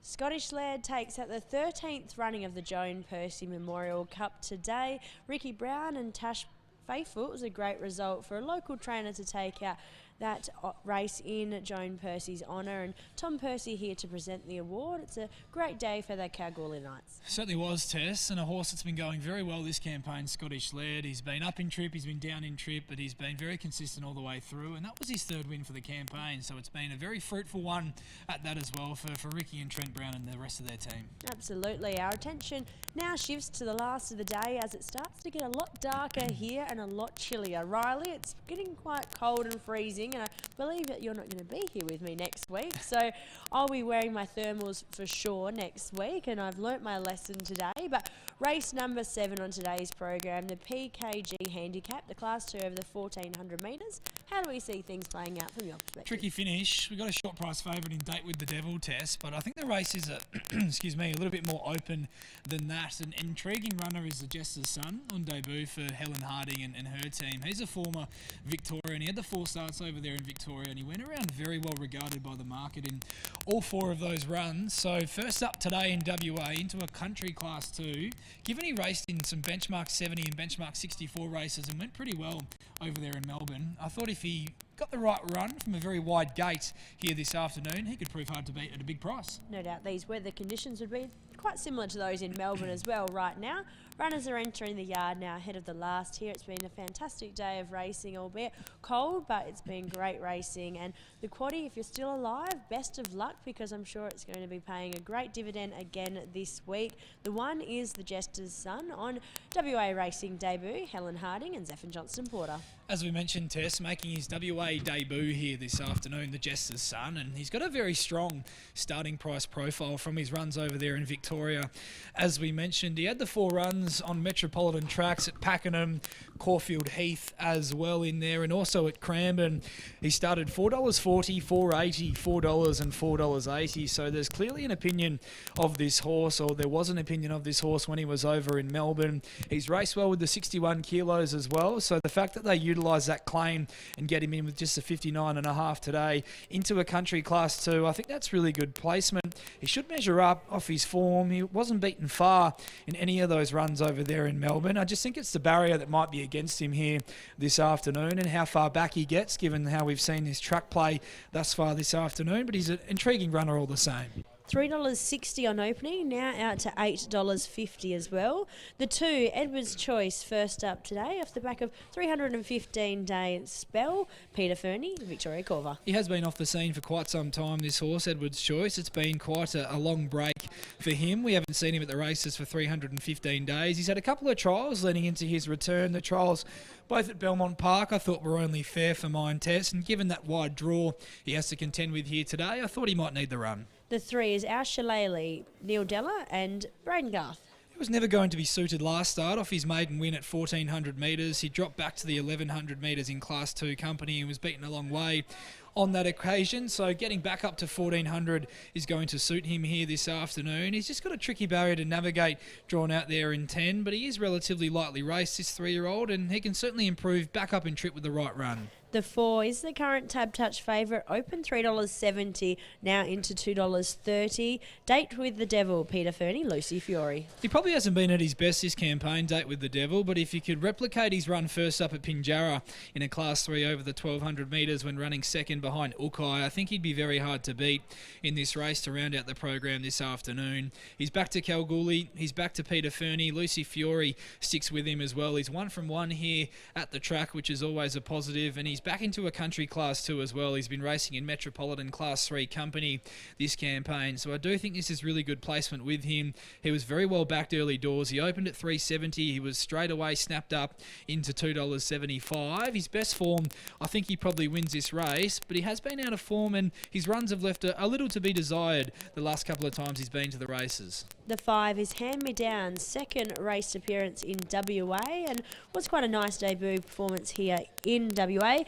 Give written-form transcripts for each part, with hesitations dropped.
Scottish Laird takes out the 13th running of the Joan Percy Memorial Cup today. Ricky Brown and Tash Faithful. It was a great result for a local trainer to take out that race in Joan Percy's honour, and Tom Percy here to present the award. It's a great day for the Kalgoorlie Knights. Certainly was, Tess, and a horse that's been going very well this campaign, Scottish Laird. He's been up in trip, he's been down in trip, but he's been very consistent all the way through, and that was his third win for the campaign, so it's been a very fruitful one at that as well for Ricky and Trent Brown and the rest of their team. Absolutely. Our attention now shifts to the last of the day as it starts to get a lot darker here and a lot chillier. Riley, it's getting quite cold and freezing, and I believe that you're not going to be here with me next week, so I'll be wearing my thermals for sure next week, and I've learnt my lesson today. But race number 7 on today's program, the PKG Handicap, the Class 2 over the 1400 metres. How do we see things playing out from your perspective? Tricky finish. We got a short price favourite in Date with the Devil, Tess, but I think the race is a excuse me, a little bit more open than that. An intriguing runner is the Jester's Son on debut for Helen Harding and her team. He's a former Victorian. He had the 4 starts over there in Victoria, and he went around very well regarded by the market in all 4 of those runs. So first up today in WA into a country Class 2, given he raced in some benchmark 70 and benchmark 64 races and went pretty well over there in Melbourne, I thought if he got the right run from a very wide gate here this afternoon, he could prove hard to beat at a big price. No doubt these weather conditions would be quite similar to those in Melbourne as well right now. Runners are entering the yard now ahead of the last here. It's been a fantastic day of racing, albeit cold, but it's been great racing. And the quaddie, if you're still alive, best of luck, because I'm sure it's going to be paying a great dividend again this week. The one is the Jester's Son on WA Racing debut, Helen Harding and Zephyr Johnston Porter. As we mentioned, Tess, making his WA debut here this afternoon, the Jester's Son, and he's got a very strong starting price profile from his runs over there in Victoria. As we mentioned, he had the 4 runs on metropolitan tracks at Pakenham, Caulfield Heath as well in there, and also at Cranbourne. He started $4.40, $4.80, $4 and $4.80, so there's clearly an opinion of this horse, or there was an opinion of this horse when he was over in Melbourne. He's raced well with the 61 kilos as well, so the fact that they utilise that claim and get him in with just a 59.5 today into a country Class 2, I think that's really good placement. He should measure up off his form. He wasn't beaten far in any of those runs over there in Melbourne. I just think it's the barrier that might be against him here this afternoon, and how far back he gets given how we've seen his track play thus far this afternoon, but he's an intriguing runner all the same. $3.60 on opening, now out to $8.50 as well. The 2, Edward's Choice, first up today off the back of 315-day spell. Peter Fernie, Victoria Corver. He has been off the scene for quite some time, this horse, Edward's Choice. It's been quite a long break for him. We haven't seen him at the races for 315 days. He's had a couple of trials leading into his return. The trials both at Belmont Park I thought were only fair for mine, Tess, and given that wide draw he has to contend with here today, I thought he might need the run. The 3 is Our Shillelagh, Neil Della and Braden Garth. He was never going to be suited last start. Off his maiden win at 1400 metres, he dropped back to the 1100 metres in Class 2 company and was beaten a long way on that occasion, so getting back up to 1400 is going to suit him here this afternoon. He's just got a tricky barrier to navigate drawn out there in 10, but he is relatively lightly raced, this 3-year-old, and he can certainly improve back up in trip with the right run. The 4 is the current Tab Touch favourite, open $3.70, now into $2.30. Date with the Devil, Peter Fernie, Lucy Fiore. He probably hasn't been at his best this campaign, Date with the Devil, but if he could replicate his run first up at Pinjarra in a Class 3 over the 1200 metres when running second behind Ukai, I think he'd be very hard to beat in this race to round out the program this afternoon. He's back to Kalgoorlie, he's back to Peter Fernie, Lucy Fiore sticks with him as well. He's 1 from 1 here at the track, which is always a positive, and he's back into a country Class 2 as well. He's been racing in Metropolitan Class 3 company this campaign, so I do think this is really good placement with him. He was very well backed early doors. He opened at $3.70. He was straight away snapped up into $2.75. His best form, I think he probably wins this race, but he has been out of form and his runs have left a little to be desired the last couple of times he's been to the races. The 5 is Hand Me Down, second race appearance in WA, and was quite a nice debut performance here in WA.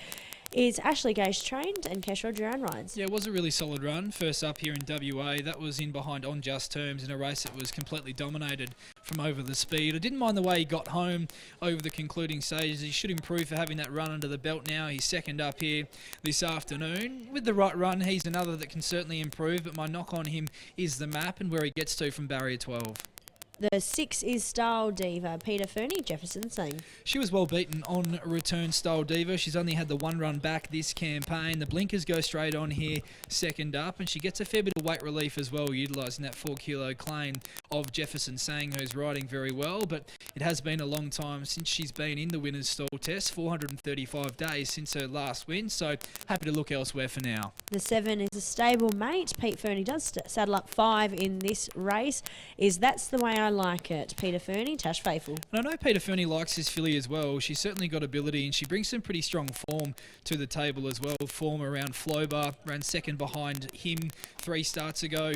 Is Ashley Gage trained and Keshaw Duran rides. Yeah, it was a really solid run. First up here in WA, that was in behind On Just Terms in a race that was completely dominated from over the speed. I didn't mind the way he got home over the concluding stages. He should improve for having that run under the belt now. He's second up here this afternoon. With the right run, he's another that can certainly improve, but my knock on him is the map and where he gets to from barrier 12. The 6 is Style Diva. Peter Fernie, Jefferson Singh. She was well beaten on return, Style Diva. She's only had the one run back this campaign. The blinkers go straight on here, second up, and she gets a fair bit of weight relief as well, utilising that 4 kilo claim of Jefferson Singh, who's riding very well. But it has been a long time since she's been in the winner's stall test, 435 days since her last win, so happy to look elsewhere for now. The 7 is a stable mate. Pete Fernie does saddle up 5 in this race. That's the way I like it. Peter Fernie, Tash Faithful. And I know Peter Fernie likes his filly as well. She's certainly got ability and she brings some pretty strong form to the table as well. Form around Flober, ran second behind him 3 starts ago.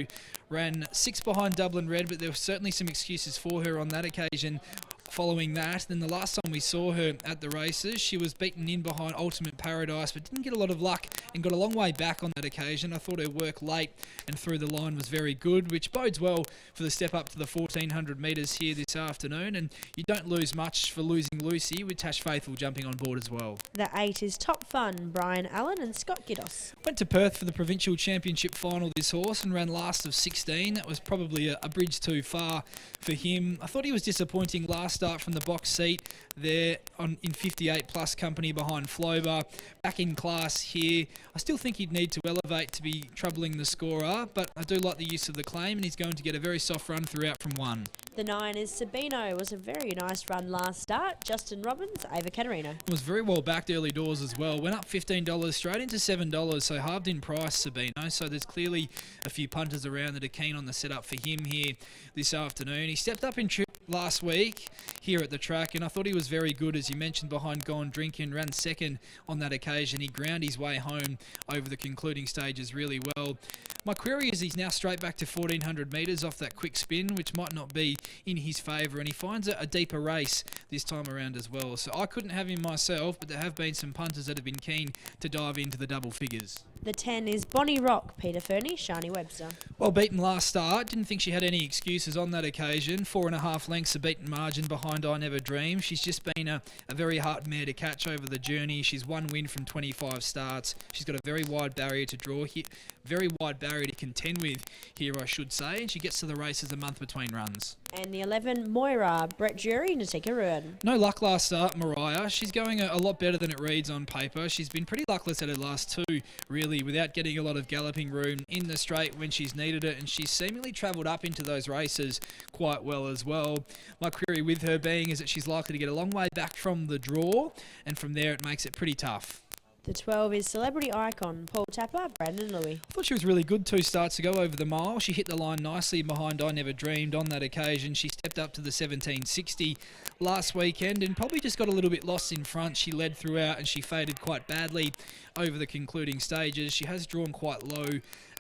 Ran 6 behind Dublin Red, but there were certainly some excuses for her on that occasion. Following that, then the last time we saw her at the races, she was beaten in behind Ultimate Paradise, but didn't get a lot of luck and got a long way back on that occasion. I thought her work late and through the line was very good, which bodes well for the step up to the 1400 metres here this afternoon. And you don't lose much for losing Lucy, with Tash Faithful jumping on board as well. The 8 is Top Fun. Brian Allan and Scott Gittos. Went to Perth for the Provincial Championship final, this horse, and ran last of 16. That was probably a bridge too far for him. I thought he was disappointing last start from the box seat there in 58 plus company behind Flober. Back in class here. I still think he'd need to elevate to be troubling the scorer, but I do like the use of the claim and he's going to get a very soft run throughout from 1. The 9 is Sabino. It was a very nice run last start. Justin Robbins, Ava Caterina. Was very well backed early doors as well. Went up $15 straight into $7, so halved in price, Sabino. So there's clearly a few punters around that are keen on the setup for him here this afternoon. He stepped up in trip last week here at the track, and I thought he was very good, as you mentioned, behind Gone Drinking. Ran second on that occasion. He ground his way home over the concluding stages really well. My query is he's now straight back to 1400 metres off that quick spin, which might not be in his favour, and he finds a deeper race this time around as well. So I couldn't have him myself, but there have been some punters that have been keen to dive into the double figures. The 10 is Bonnie Rock. Peter Fernie, Shani Webster. Well beaten last start. Didn't think she had any excuses on that occasion. 4.5 lengths a beaten margin behind I Never Dream. She's just been a very hard mare to catch over the journey. She's 1 win from 25 starts. She's got a very wide barrier to draw here. Very wide barrier to contend with here, I should say. And she gets to the races a month between runs. And the 11, Moira. Brett Jury, Natika Ruan. No luck last start, Mariah. She's going a lot better than it reads on paper. She's been pretty luckless at her last 2, really, without getting a lot of galloping room in the straight when she's needed it. And she's seemingly travelled up into those races quite well as well. My query with her being is that she's likely to get a long way back from the draw. And from there, it makes it pretty tough. The 12 is Celebrity Icon. Paul Tapper, Brandon Louis. I thought she was really good 2 starts ago over the mile. She hit the line nicely behind I Never Dreamed on that occasion. She stepped up to the 1760 last weekend and probably just got a little bit lost in front. She led throughout and she faded quite badly over the concluding stages. She has drawn quite low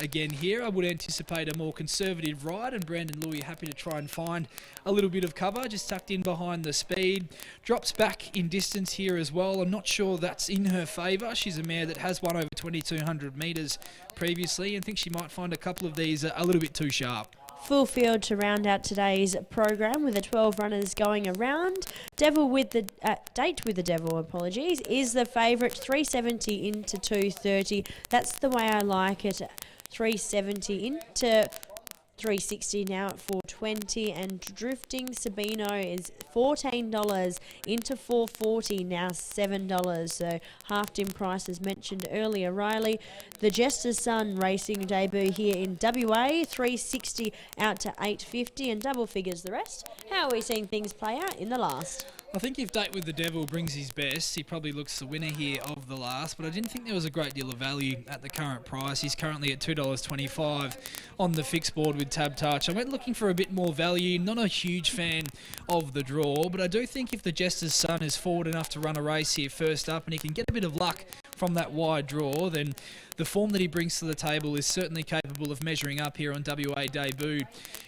again here. I would anticipate a more conservative ride, and Brandon Louis happy to try and find a little bit of cover, just tucked in behind the speed. Drops back in distance here as well. I'm not sure that's in her favour. She's a mare that has won over 2,200 metres previously, and think she might find a couple of these a little bit too sharp. Full field to round out today's program with the 12 runners going around. Devil with the Date with the Devil, apologies, is the favourite. 370 into 230. That's the way I like it. 370 into 360 now at 420, and Drifting Sabino is $14 into 440, now $7, so halved in price as mentioned earlier. Riley, the Jester's Son racing debut here in WA, 360 out to 850, and double figures the rest. How are we seeing things play out in the last? I think if Date with the Devil brings his best, he probably looks the winner here of the last, but I didn't think there was a great deal of value at the current price. He's currently at $2.25 on the fixed board with Tab Touch. I went looking for a bit more value. Not a huge fan of the draw, but I do think if the Jester's Son is forward enough to run a race here first up and he can get a bit of luck from that wide draw, then the form that he brings to the table is certainly capable of measuring up here on WA debut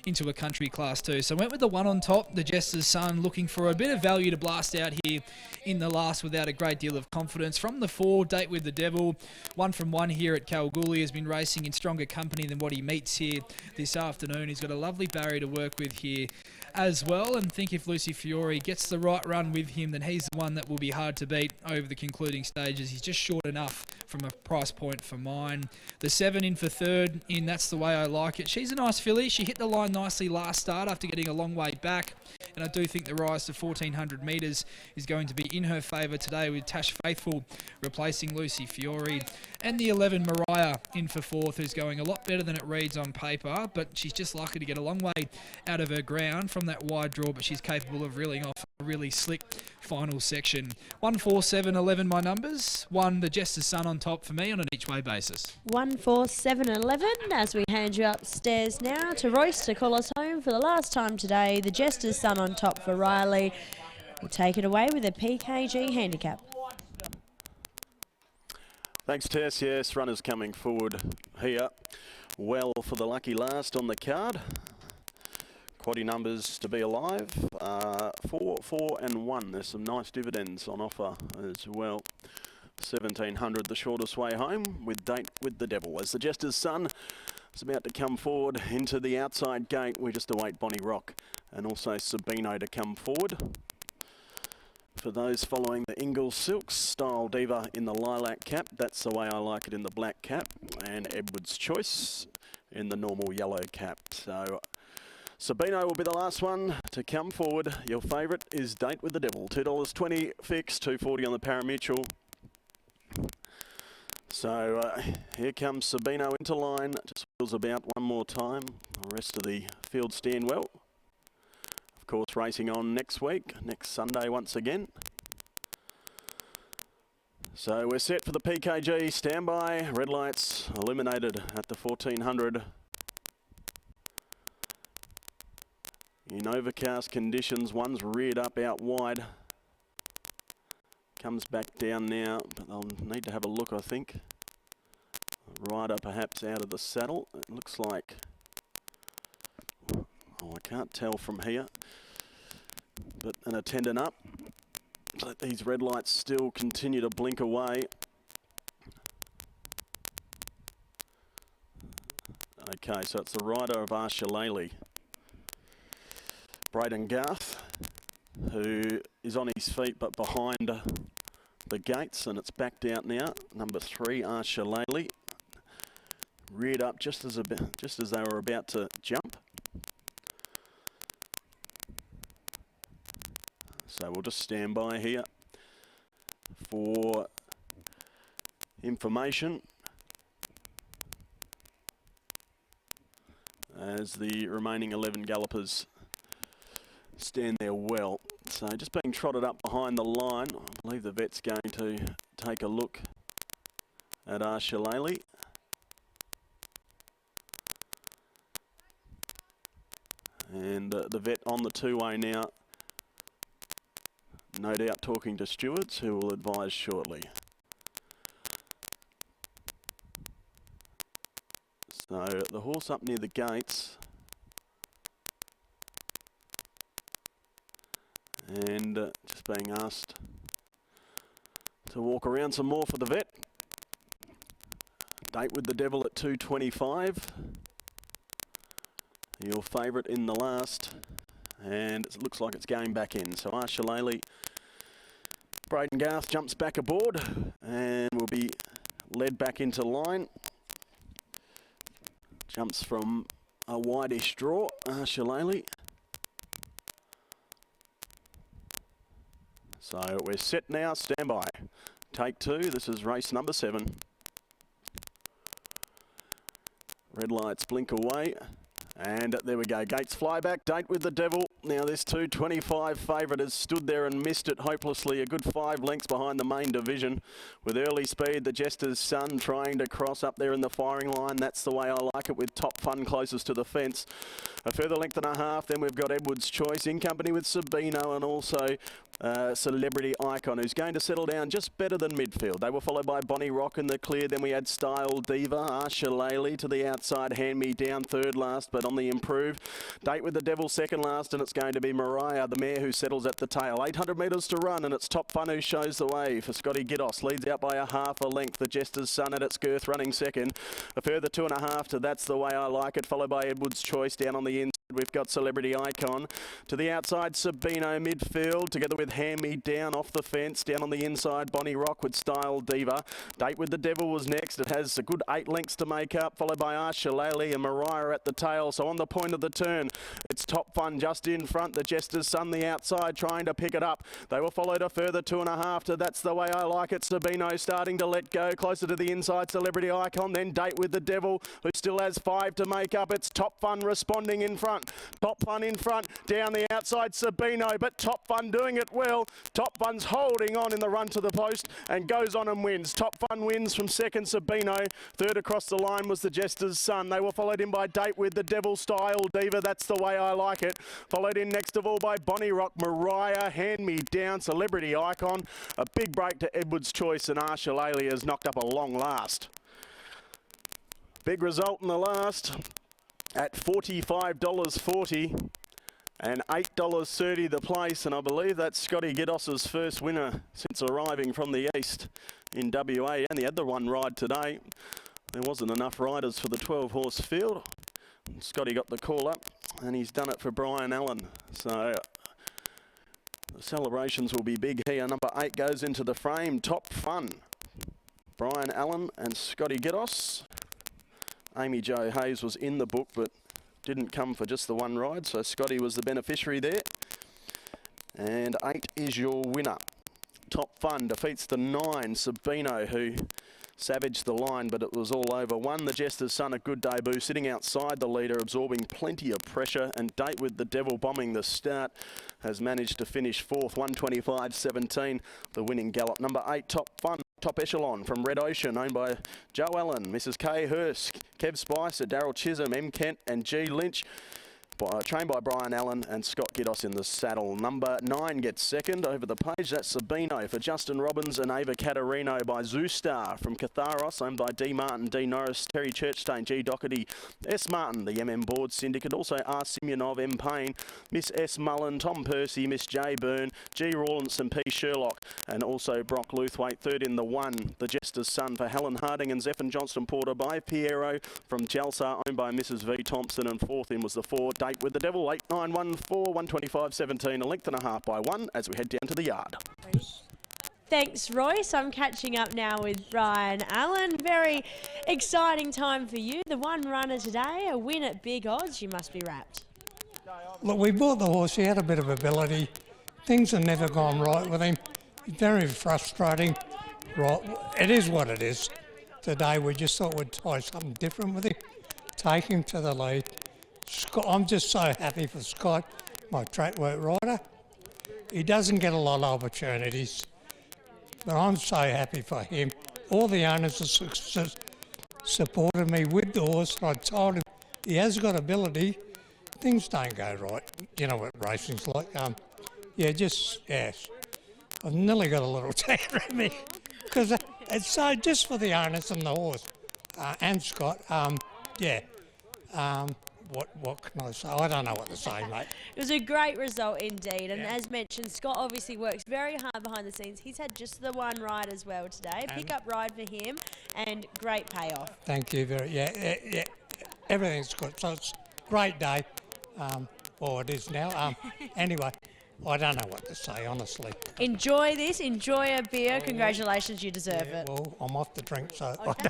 into a country class 2. So I went with the 1 on top, the Jester's Son, looking for a bit of value to blast out here in the last without a great deal of confidence. From the 4, Date with the Devil, 1 from 1 here at Kalgoorlie, has been racing in stronger company than what he meets here this afternoon. He's got a lovely barrier to work with here as well, and think if Lucy Fiore gets the right run with him, then he's the one that will be hard to beat over the concluding stages. He's just short enough from a price point for mine. The 7 in for third in That's the Way I Like It. She's a nice filly. She hit the line nicely last start after getting a long way back, and I do think the rise to 1400 metres is going to be in her favour today, with Tash Faithful replacing Lucy Fiore. And the 11 Mariah in for fourth, who's going a lot better than it reads on paper, but she's just likely to get a long way out of her ground from that wide draw, but she's capable of reeling off a really slick final section. 1, 4, 7, 11 my numbers. 1, the Jester's Son on top for me on an each way basis. 1, 4, 7, 11 as we hand you upstairs now to Royce to call us home for the last time today. The Jester's Son on top for Riley. We'll take it away with a PKG handicap. Thanks, Tess. Yes, runners coming forward here. Well, for the lucky last on the card. Quaddy numbers to be alive. 4, 4 and 1. There's some nice dividends on offer as well. 1700, the shortest way home, with Date with the Devil. As the Jester's Son is about to come forward into the outside gate, we just await Bonnie Rock and also Sabino to come forward. For those following the Ingalls Silks, Style Diva in the lilac cap. That's the Way I Like It in the black cap. And Edward's Choice in the normal yellow cap. So Sabino will be the last one to come forward. Your favourite is Date with the Devil. $2.20 fixed, $2.40 on the parimutuel. So here comes Sabino into line. Just wheels about one more time. The rest of the field stand well. Of course, racing on next week, next Sunday once again. So we're set for the PKG standby. Red lights illuminated at the 1400. In overcast conditions, one's reared up out wide. Comes back down now, but they'll need to have a look, I think. Rider perhaps out of the saddle. It looks like, oh, I can't tell from here, but an attendant up. But these red lights still continue to blink away. Okay, so it's the rider of Arshilele, Braden Garth, who is on his feet but behind the gates, and it's backed out now. Number 3, Arshilele, reared up just as they were about to jump. So we'll just stand by here for information as the remaining 11 gallopers stand there well. So just being trotted up behind the line. I believe the vet's going to take a look at Arshilele. And the vet on the two-way now, no doubt talking to stewards who will advise shortly. So the horse up near the gates, and just being asked to walk around some more for the vet. Date with the Devil at 225. Your favourite in the last, and it looks like it's going back in. So Arshilele, Braden Garth jumps back aboard and will be led back into line. Jumps from a wideish draw, Arshilele. So we're set now, stand by. Take 2, this is race number 7. Red lights blink away. And there we go, gates fly back, Date with the Devil. Now this 225 favourite has stood there and missed it hopelessly. A good 5 lengths behind the main division. With early speed, the Jester's Son trying to cross up there in the firing line. That's the Way I Like It, with Top Fun closest to the fence. A further length and a half, then we've got Edward's Choice in company with Sabino and also Celebrity Icon, who's going to settle down just better than midfield. They were followed by Bonnie Rock in the clear. Then we had Style Diva, Arshilele to the outside, Hand Me Down third last, but on the improve. Date with the Devil second last, and it's going to be Mariah, the mare, who settles at the tail. 800 metres to run, and it's Top Fun who shows the way for Scotty Gittos. Leads out by a half a length. The Jester's Son at its girth running second. A further 2.5 to That's the Way I Like It, followed by Edward's Choice down on the inside. We've got Celebrity Icon. To the outside, Sabino midfield, together with Hand Me Down off the fence. Down on the inside, Bonnie Rock with Style Diva. Date with the Devil was next. It has a good 8 lengths to make up, followed by Shillelagh and Mariah at the tail. So on the point of the turn, it's Top Fun just in front. The Jester's Son the outside trying to pick it up. They were followed a further 2.5 to That's the Way I Like It. Sabino starting to let go. Closer to the inside, Celebrity Icon. Then Date with the Devil, who still has 5 to make up. It's Top Fun responding in front. Top Fun in front, down the outside Sabino, but Top Fun doing it well. Top Fun's holding on in the run to the post and goes on and wins. Top Fun wins from second Sabino. Third across the line was the Jester's Son. They were followed in by Date with the Devil, Style Diva, That's the Way I Like It. Followed in next of all by Bonnie Rock, Mariah, Hand Me Down, Celebrity Icon. A big break to Edward's Choice, and Shillelagh has knocked up a long last. Big result in the last at $45.40 and $8.30 the place, and I believe that's Scotty Gittos' first winner since arriving from the east in WA. He only had the one ride today. There wasn't enough riders for the 12-horse field. Scotty got the call up, and he's done it for Brian Allan. So the celebrations will be big here. Number 8 goes into the frame. Top Fun. Brian Allan and Scotty Gittos. Amy Jo Hayes was in the book but didn't come for just the one ride, so Scotty was the beneficiary there. And 8 is your winner. Top Fun defeats the 9, Sabino, who savaged the line, but it was all over. 1, the Jester's Son, a good debut, sitting outside the leader, absorbing plenty of pressure, and Date with the Devil bombing the start has managed to finish 4th, 125.17, the winning gallop. Number 8, Top Fun. Top Echelon from Red Ocean, owned by Joe Allen, Mrs. Kay Hurst, Kev Spicer, Daryl Chisholm, M. Kent and G. Lynch. Trained by Brian Allan and Scott Gittos in the saddle. Number 9 gets second over the page. That's Sabino for Justin Robbins and Ava Caterino by Zoostar from Catharos, owned by D. Martin, D. Norris, Terry Churchstein, G. Doherty, S. Martin, the MM Board Syndicate, also R. Simeonov, M. Payne, Miss S. Mullen, Tom Percy, Miss J. Byrne, G. Rawlinson, P. Sherlock, and also Brock Luthwaite. Third in the 1, the Jester's Son for Helen Harding and Zephyr Johnston Porter by Piero from Jalsa, owned by Mrs. V. Thompson, and 4th in was the 4, Date with the Devil, 8-9-1-4, 125.17, a length and a half by 1 as we head down to the yard. Thanks, Royce. I'm catching up now with Brian Allan. Very exciting time for you. The one runner today, a win at big odds. You must be wrapped. Look, we bought the horse. He had a bit of ability. Things have never gone right with him. Very frustrating. Right, it is what it is. Today we just thought we'd try something different with him. Take him to the lead. Scott, I'm just so happy for Scott, my track work rider. He doesn't get a lot of opportunities, but I'm so happy for him. All the owners have supported me with the horse. I told him he has got ability. Things don't go right. You know what racing's like. Yes. I've nearly got a little tear in me because it's so just for the owners and the horse and Scott. What can I say? I don't know what to say, mate. It was a great result indeed, and as mentioned, Scott obviously works very hard behind the scenes. He's had just the one ride as well today, pick-up ride for him, and great payoff. Thank you yeah. Everything's good, so it's a great day. It is now. Anyway, I don't know what to say, honestly. Enjoy this, enjoy a beer. Congratulations, you deserve it. Well, I'm off to drink, so... Okay.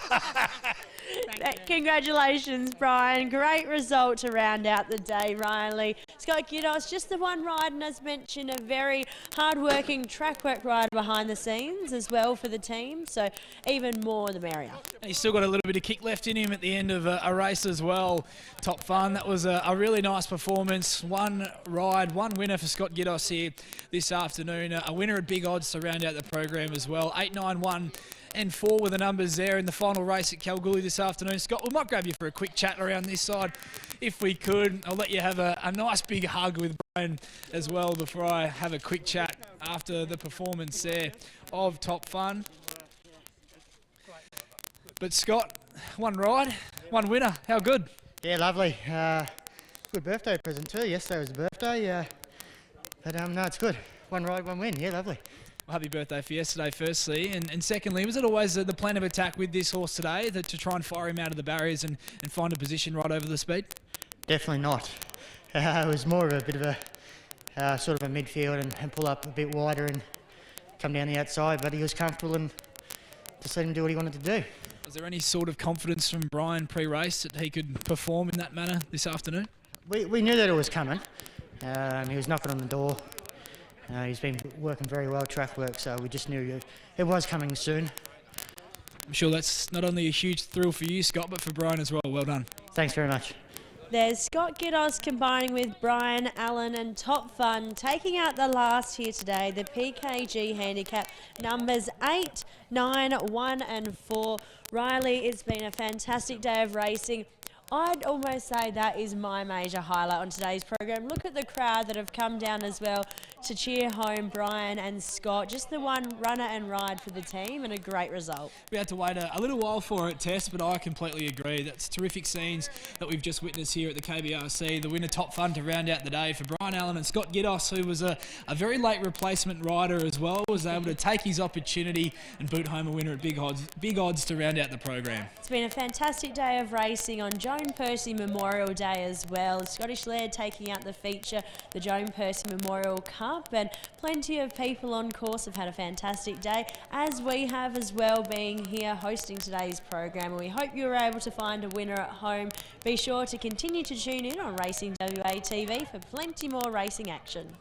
Congratulations, Brian. Great result to round out the day, Riley. Scott Gittos, just the one ride, and as mentioned, a very hard-working track work rider behind the scenes as well for the team, so even more the merrier. He's still got a little bit of kick left in him at the end of a race as well. Top Fun. That was a really nice performance. One ride, one winner for Scott Gittos here this afternoon. A winner at big odds to round out the program as well. 8-9-1 and 4 were the numbers there in the final race at Kalgoorlie this afternoon. Scott, we might grab you for a quick chat around this side if we could. I'll let you have a nice big hug with Brian as well before I have a quick chat after the performance there of Top Fun. But Scott, one ride, one winner. How good? Yeah, lovely. Good birthday present too. Yesterday was a birthday. But no, it's good. One ride, one win. Yeah, lovely. Well, happy birthday for yesterday, firstly. And secondly, was it always the plan of attack with this horse today to try and fire him out of the barriers and find a position right over the speed? Definitely not. It was more of a bit of a sort of a midfield and pull up a bit wider and come down the outside, but he was comfortable and just let him do what he wanted to do. Was there any sort of confidence from Brian pre-race that he could perform in that manner this afternoon? We knew that it was coming. He was knocking on the door. He's been working very well track work, so we just knew it was coming soon. I'm sure that's not only a huge thrill for you, Scott, but for Brian as well. Well done. Thanks very much. There's Scott Gittos combining with Brian Allan and Top Fun, taking out the last here today, the PKG Handicap, numbers 8, 9, 1 and 4. Riley, it's been a fantastic day of racing. I'd almost say that is my major highlight on today's program. Look at the crowd that have come down as well to cheer home Brian and Scott. Just the one runner and ride for the team and a great result. We had to wait a little while for it, Tess, but I completely agree. That's terrific scenes that we've just witnessed here at the KBRC. The winner Top Fun to round out the day for Brian Allan and Scott Gittos, who was a very late replacement rider as well, was able to take his opportunity and boot home a winner at big odds to round out the program. It's been a fantastic day of racing on Joan Percy Memorial Day as well. Scottish Laird taking out the feature, the Joan Percy Memorial Cup, and plenty of people on course have had a fantastic day, as we have as well, being here hosting today's program. And we hope you were able to find a winner at home. Be sure to continue to tune in on Racing WA TV for plenty more racing action.